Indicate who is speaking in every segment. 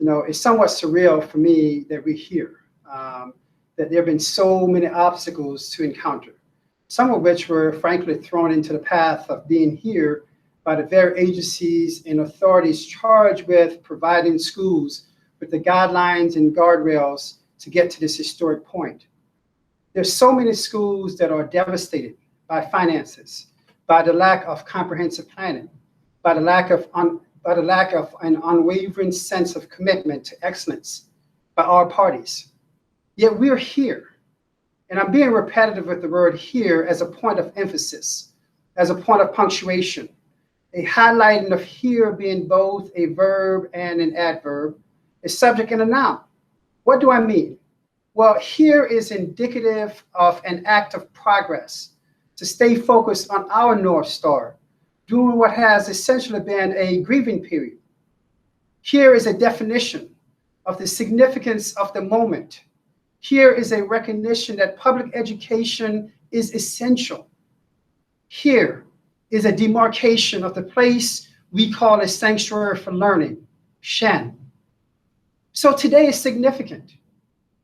Speaker 1: it's somewhat surreal for me that we're here, that there have been so many obstacles to encounter, some of which were frankly thrown into the path of being here by the very agencies and authorities charged with providing schools with the guidelines and guardrails to get to this historic point. There's so many schools that are devastated by finances, by the lack of comprehensive planning, by the lack of an unwavering sense of commitment to excellence by all parties. Yet we're here. And I'm being repetitive with the word here as a point of emphasis, as a point of punctuation, a highlighting of here being both a verb and an adverb, a subject and a noun. What do I mean? Well, here is indicative of an act of progress to stay focused on our North Star during what has essentially been a grieving period. Here is a definition of the significance of the moment. Here is a recognition that public education is essential. Here is a demarcation of the place we call a sanctuary for learning, Shen. So today is significant.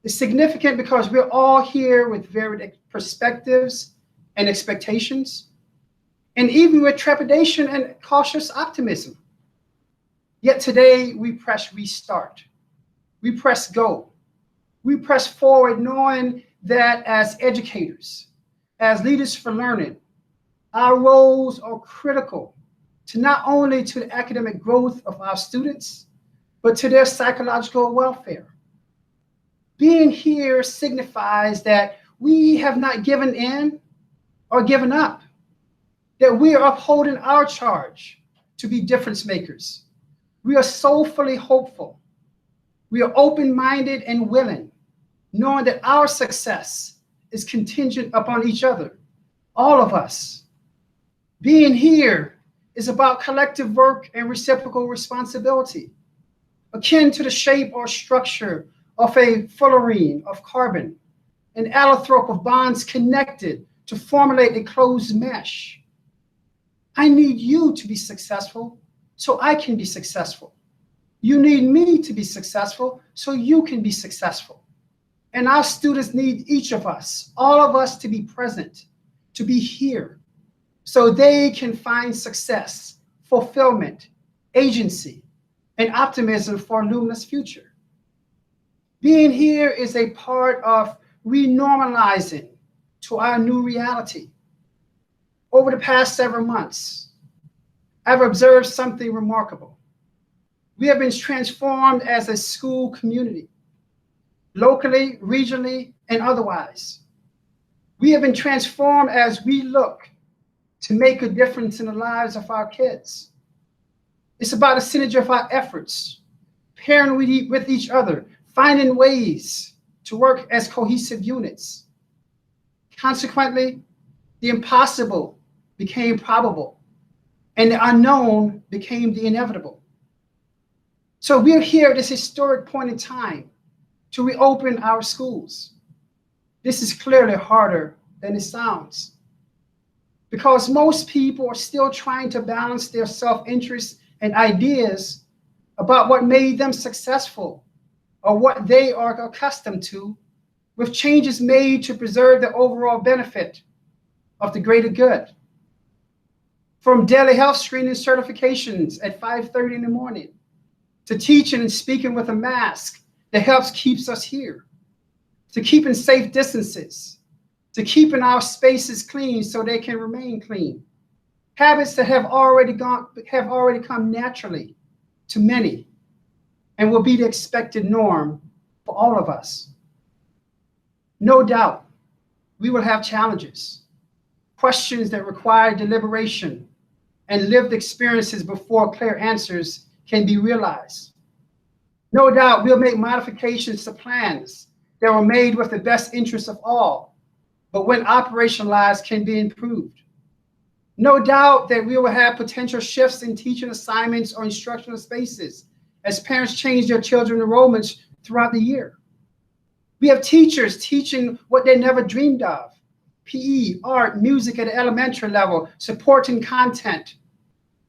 Speaker 1: It's significant because we're all here with varied perspectives and expectations, and even with trepidation and cautious optimism. Yet today we press restart. We press go. We press forward knowing that as educators, as leaders for learning, our roles are critical to not only to the academic growth of our students, but to their psychological welfare. Being here signifies that we have not given in or given up, that we are upholding our charge to be difference makers. We are soulfully hopeful. We are open-minded and willing, knowing that our success is contingent upon each other, all of us. Being here is about collective work and reciprocal responsibility, akin to the shape or structure of a fullerene of carbon, an allotrope of bonds connected to formulate a closed mesh. I need you to be successful so I can be successful. You need me to be successful so you can be successful. And our students need each of us, all of us, to be present, to be here, so they can find success, fulfillment, agency, and optimism for a luminous future. Being here is a part of renormalizing to our new reality. Over the past several months, I've observed something remarkable. We have been transformed as a school community, locally, regionally, and otherwise. We have been transformed as we look to make a difference in the lives of our kids. It's about a synergy of our efforts, pairing with each other, finding ways to work as cohesive units. Consequently, the impossible became probable, and the unknown became the inevitable. So we're here at this historic point in time to reopen our schools. This is clearly harder than it sounds, because most people are still trying to balance their self-interest and ideas about what made them successful or what they are accustomed to, with changes made to preserve the overall benefit of the greater good. From daily health screening certifications at 5:30 in the morning, to teaching and speaking with a mask that helps keeps us here, to keeping safe distances, to keeping our spaces clean so they can remain clean. Habits that have already come naturally to many and will be the expected norm for all of us. No doubt, we will have challenges, questions that require deliberation and lived experiences before clear answers can be realized. No doubt, we'll make modifications to plans that were made with the best interests of all, but when operationalized can be improved. No doubt that we will have potential shifts in teaching assignments or instructional spaces as parents change their children's enrollments throughout the year. We have teachers teaching what they never dreamed of: PE, art, music at the elementary level, supporting content.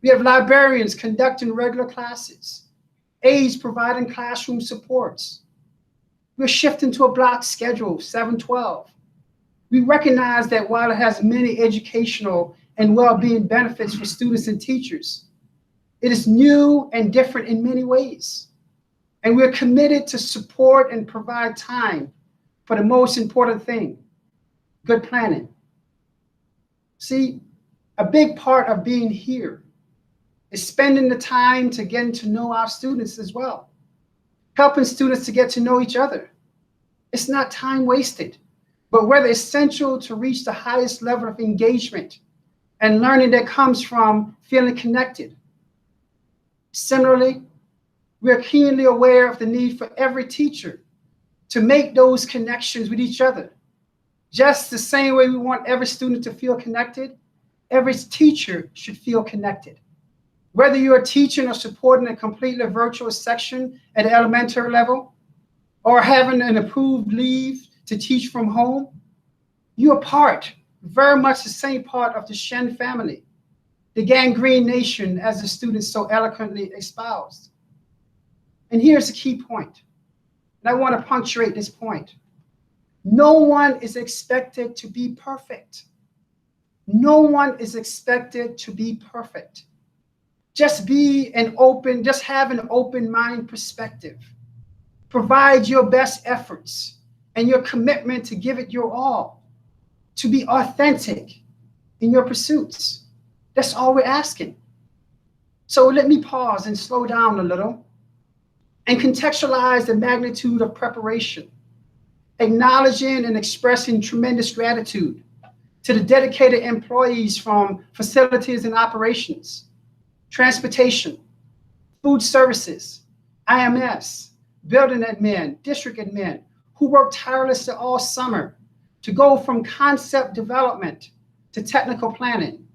Speaker 1: We have librarians conducting regular classes. aides providing classroom supports. We're shifting to a block schedule, 7-12. We recognize that while it has many educational and well-being benefits for students and teachers, it is new and different in many ways. And we're committed to support and provide time for the most important thing, good planning. See, a big part of being here is spending the time to get to know our students as well, helping students to get to know each other. It's not time wasted, but rather essential to reach the highest level of engagement and learning that comes from feeling connected. Similarly, we're keenly aware of the need for every teacher to make those connections with each other. Just the same way we want every student to feel connected, every teacher should feel connected. Whether you're teaching or supporting a completely virtual section at the elementary level, or having an approved leave to teach from home, you're part, very much the same part of the Shen family, the gangrene nation, as the students so eloquently espoused. And here's the key point, and I want to punctuate this point. No one is expected to be perfect. No one is expected to be perfect. Just have an open mind perspective. Provide your best efforts and your commitment to give it your all, to be authentic in your pursuits. That's all we're asking. So let me pause and slow down a little and contextualize the magnitude of preparation, acknowledging and expressing tremendous gratitude to the dedicated employees from facilities and operations, transportation, food services, IMS, building admin, district admin, who worked tirelessly all summer to go from concept development to technical planning,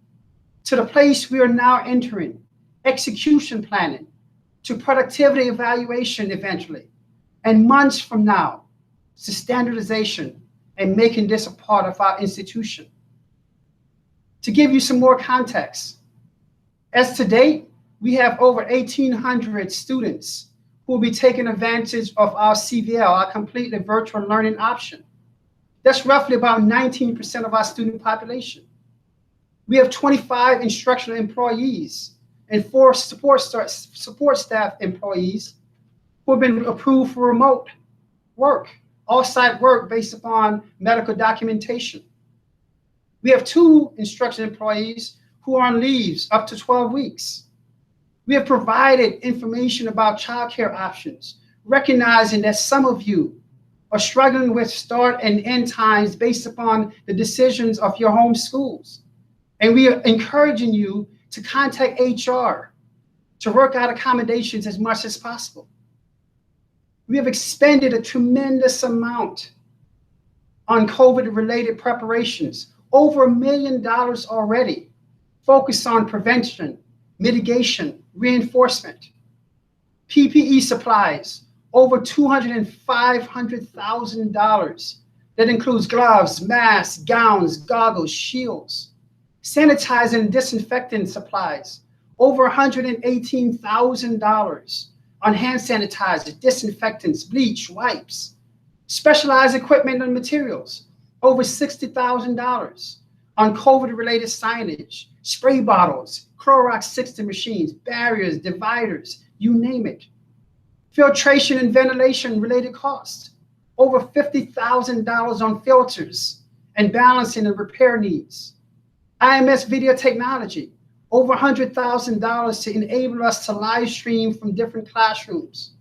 Speaker 1: to the place we are now entering, execution planning, to productivity evaluation eventually, and months from now, to standardization and making this a part of our institution. To give you some more context, as to date, we have over 1,800 students who will be taking advantage of our CVL, our completely virtual learning option. That's roughly about 19% of our student population. We have 25 instructional employees and 4 support staff employees who have been approved for remote work, off-site work based upon medical documentation. We have 2 instruction employees who are on leaves up to 12 weeks. We have provided information about childcare options, recognizing that some of you are struggling with start and end times based upon the decisions of your home schools. And we are encouraging you to contact HR to work out accommodations as much as possible. We have expended a tremendous amount on COVID-related preparations, over $1 million already, focused on prevention, mitigation, reinforcement. PPE supplies, over $500,000. That includes gloves, masks, gowns, goggles, shields. Sanitizer and disinfectant supplies, over $118,000 on hand sanitizer, disinfectants, bleach, wipes. Specialized equipment and materials, over $60,000 on COVID-related signage, spray bottles, Clorox 60 machines, barriers, dividers, you name it. Filtration and ventilation related costs, over $50,000 on filters and balancing and repair needs. IMS video technology, over $100,000 to enable us to live stream from different classrooms.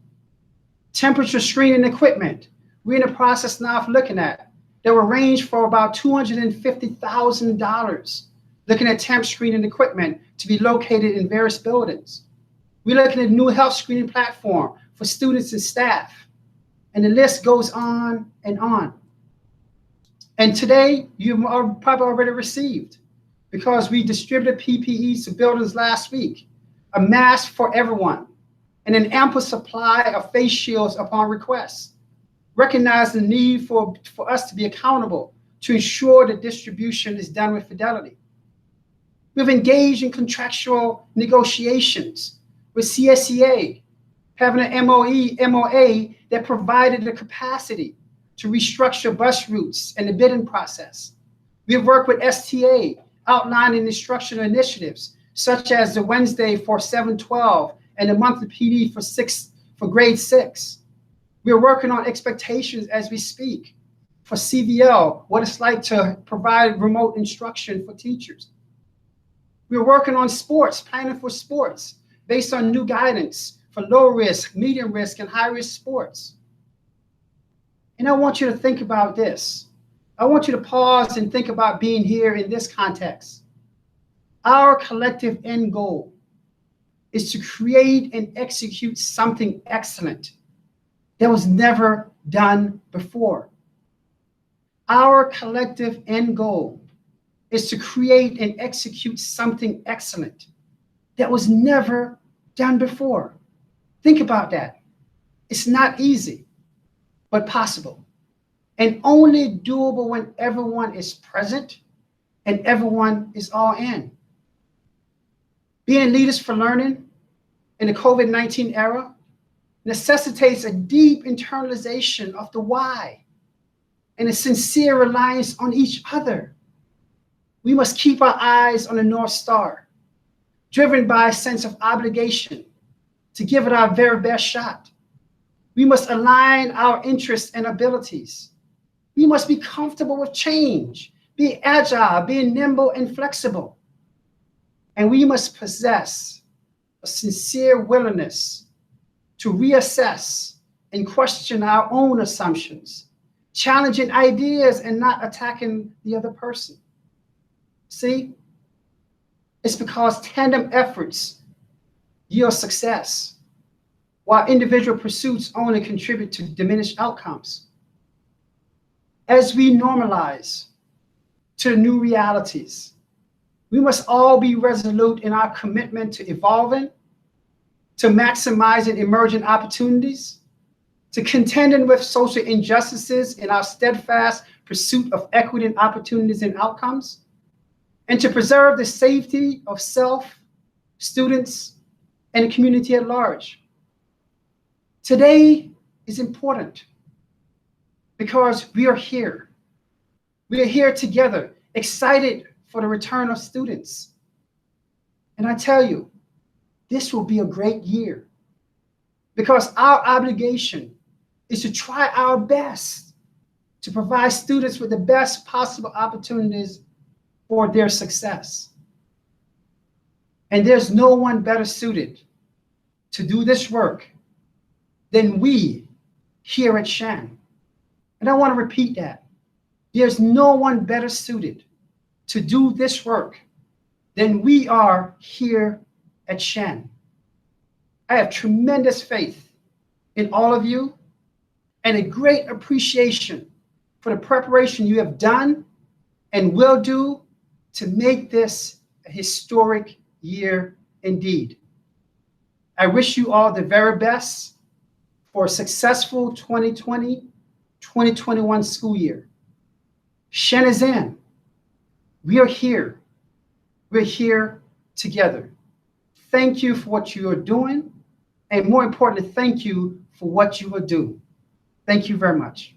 Speaker 1: Temperature screening equipment, we're in the process now of looking at, that will range for about $250,000, looking at temp screening equipment to be located in various buildings. We're looking at a new health screening platform for students and staff, and the list goes on and on. And today, you've probably already received, because we distributed PPEs to buildings last week, a mask for everyone, and an ample supply of face shields upon request. Recognize the need for us to be accountable to ensure the distribution is done with fidelity. We've engaged in contractual negotiations with CSEA having an MOA that provided the capacity to restructure bus routes and the bidding process. We have worked with STA, outlining instructional initiatives, such as the Wednesday for 712 and the monthly PD for grade 6. We are working on expectations as we speak for CVL, what it's like to provide remote instruction for teachers. We're working on sports, planning for sports, based on new guidance for low risk, medium risk, and high risk sports. And I want you to think about this. I want you to pause and think about being here in this context. Our collective end goal is to create and execute something excellent that was never done before. Our collective end goal is to create and execute something excellent that was never done before. Think about that. It's not easy, but possible, and only doable when everyone is present and everyone is all in. Being leaders for learning in the COVID-19 era necessitates a deep internalization of the why and a sincere reliance on each other. We must keep our eyes on the North Star, driven by a sense of obligation to give it our very best shot. We must align our interests and abilities. We must be comfortable with change, be agile, be nimble and flexible. And we must possess a sincere willingness to reassess and question our own assumptions, challenging ideas and not attacking the other person. See, it's because tandem efforts yield success, while individual pursuits only contribute to diminished outcomes. As we normalize to new realities, we must all be resolute in our commitment to evolving, to maximizing emerging opportunities, to contending with social injustices in our steadfast pursuit of equity and opportunities and outcomes, and to preserve the safety of self, students, and the community at large. Today is important because we are here. We are here together, excited for the return of students. And I tell you, this will be a great year because our obligation is to try our best to provide students with the best possible opportunities for their success. And there's no one better suited to do this work than we here at Shen. And I want to repeat that. There's no one better suited to do this work than we are here at Shen. I have tremendous faith in all of you and a great appreciation for the preparation you have done and will do to make this a historic year indeed. I wish you all the very best for a successful 2020-2021 school year. Shen is in. We are here. We're here together. Thank you for what you are doing, and more importantly, thank you for what you will do. Thank you very much.